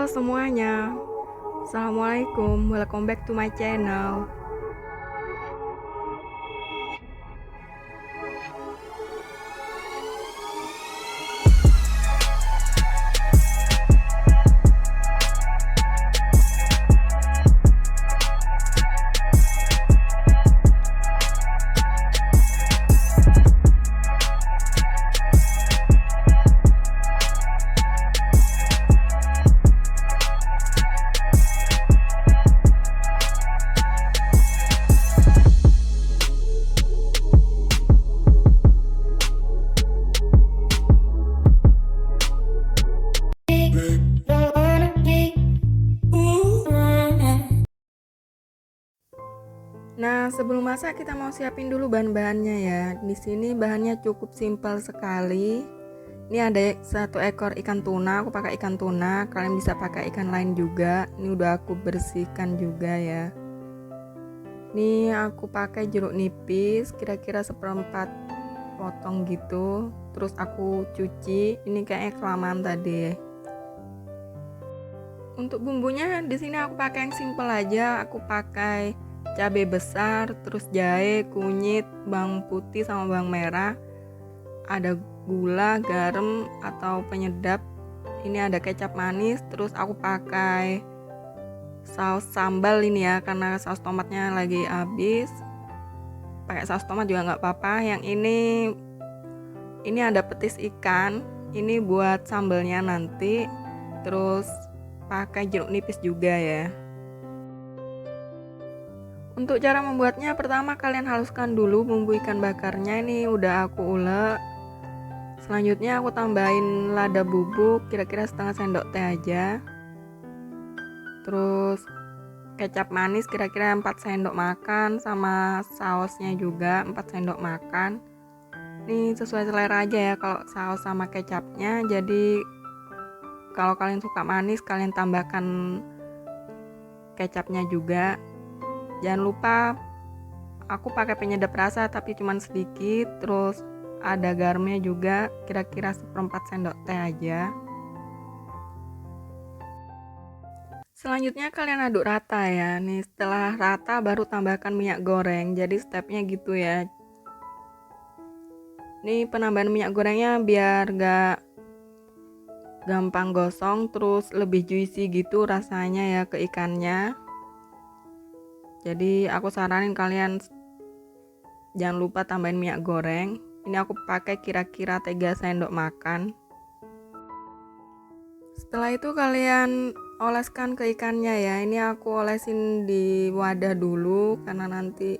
Halo semuanya, Assalamualaikum, welcome back to my channel. Nah, sebelum masak kita mau siapin dulu bahan-bahannya ya. Di sini bahannya cukup simpel sekali. Ini ada 1 ekor ikan tuna, aku pakai ikan tuna. Kalian bisa pakai ikan lain juga. Ini udah aku bersihkan juga ya. Ini aku pakai jeruk nipis, kira-kira 1/4 potong gitu. Terus aku cuci. Ini kayaknya kelamaan tadi. Untuk bumbunya di sini aku pakai yang simple aja. Aku pakai cabai besar, terus jahe, kunyit, bawang putih sama bawang merah. Ada gula, garam atau penyedap. Ini ada kecap manis, terus aku pakai saus sambal ini ya, karena saus tomatnya lagi habis. Pakai saus tomat juga nggak apa-apa. Yang ini ada petis ikan. Ini buat sambalnya nanti. Terus pakai jeruk nipis juga ya. Untuk cara membuatnya, pertama kalian haluskan dulu bumbu ikan bakarnya. Ini udah aku ulek. Selanjutnya aku tambahin lada bubuk, kira-kira setengah sendok teh aja. Terus kecap manis kira-kira 4 sendok makan, sama sausnya juga 4 sendok makan. Ini sesuai selera aja ya kalau saus sama kecapnya. Jadi kalau kalian suka manis, kalian tambahkan kecapnya juga. Jangan lupa aku pakai penyedap rasa tapi cuman sedikit. Terus ada garamnya juga, kira-kira 1/4 sendok teh aja. Selanjutnya kalian aduk rata ya. Nih setelah rata baru tambahkan minyak goreng. Jadi stepnya gitu ya. Nih penambahan minyak gorengnya biar gak gampang gosong, terus lebih juicy gitu rasanya ya ke ikannya. Jadi aku saranin kalian jangan lupa tambahin minyak goreng. Ini aku pakai kira-kira 3 sendok makan. Setelah itu kalian oleskan ke ikannya ya. Ini aku olesin di wadah dulu karena nanti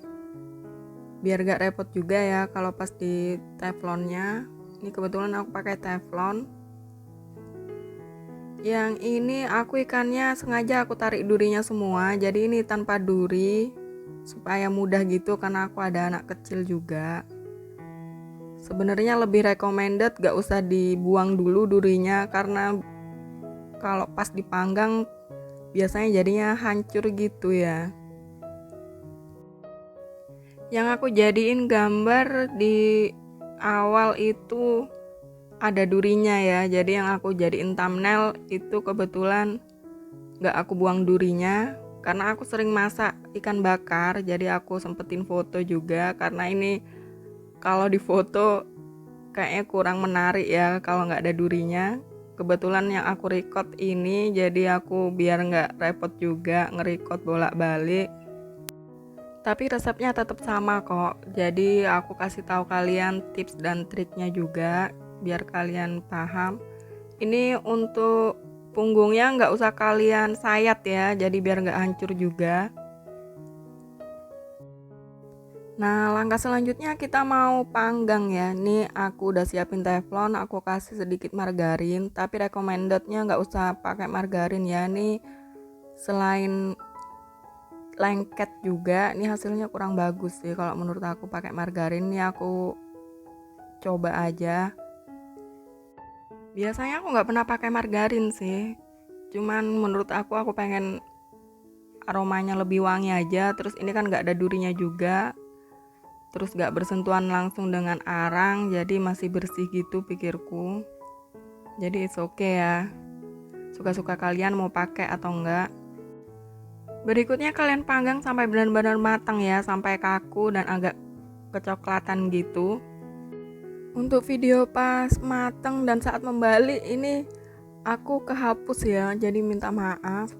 biar gak repot juga ya kalau pas di teflonnya. Ini kebetulan aku pakai teflon. Yang ini aku ikannya sengaja aku tarik durinya semua. Jadi ini tanpa duri supaya mudah gitu karena aku ada anak kecil juga. Sebenarnya lebih recommended gak usah dibuang dulu durinya, karena kalau pas dipanggang biasanya jadinya hancur gitu ya. Yang aku jadiin gambar di awal itu ada durinya ya. Jadi yang aku jadiin thumbnail itu kebetulan gak aku buang durinya, karena aku sering masak ikan bakar. Jadi aku sempetin foto juga, karena ini kalau di foto kayaknya kurang menarik ya kalau nggak ada durinya. Kebetulan yang aku record ini, jadi aku biar nggak repot juga nge-record bolak-balik. Tapi resepnya tetap sama kok. Jadi aku kasih tahu kalian tips dan triknya juga biar kalian paham. Ini untuk punggungnya nggak usah kalian sayat ya, jadi biar nggak hancur juga. Nah, langkah selanjutnya kita mau panggang ya. Nih aku udah siapin teflon, aku kasih sedikit margarin, tapi recommendednya nggak usah pakai margarin ya. Nih selain lengket juga, nih hasilnya kurang bagus sih kalau menurut aku pakai margarin. Nih aku coba aja. Biasanya aku nggak pernah pakai margarin sih. Cuman menurut aku pengen aromanya lebih wangi aja. Terus ini kan nggak ada durinya juga. Terus gak bersentuhan langsung dengan arang, jadi masih bersih gitu pikirku. Jadi it's okay ya. suka-suka kalian mau pakai atau enggak. Berikutnya kalian panggang sampai benar-benar matang ya, sampai kaku dan agak kecoklatan gitu. Untuk video pas matang dan saat membalik ini aku kehapus ya, jadi minta maaf.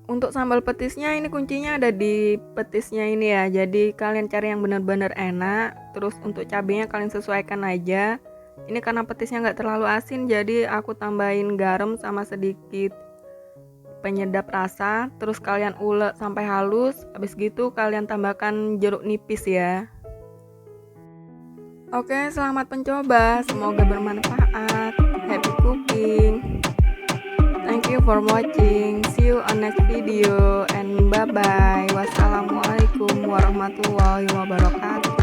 Untuk sambal petisnya ini kuncinya ada di petisnya ini ya, jadi kalian cari yang benar-benar enak. Terus untuk cabenya kalian sesuaikan aja. Ini karena petisnya nggak terlalu asin, jadi aku tambahin garam sama sedikit penyedap rasa. Terus kalian ulek sampai halus. Habis gitu kalian tambahkan jeruk nipis ya. Oke, selamat mencoba, semoga bermanfaat. Happy cooking. Thank you for watching. See you on next video and bye bye. Wassalamualaikum warahmatullahi wabarakatuh.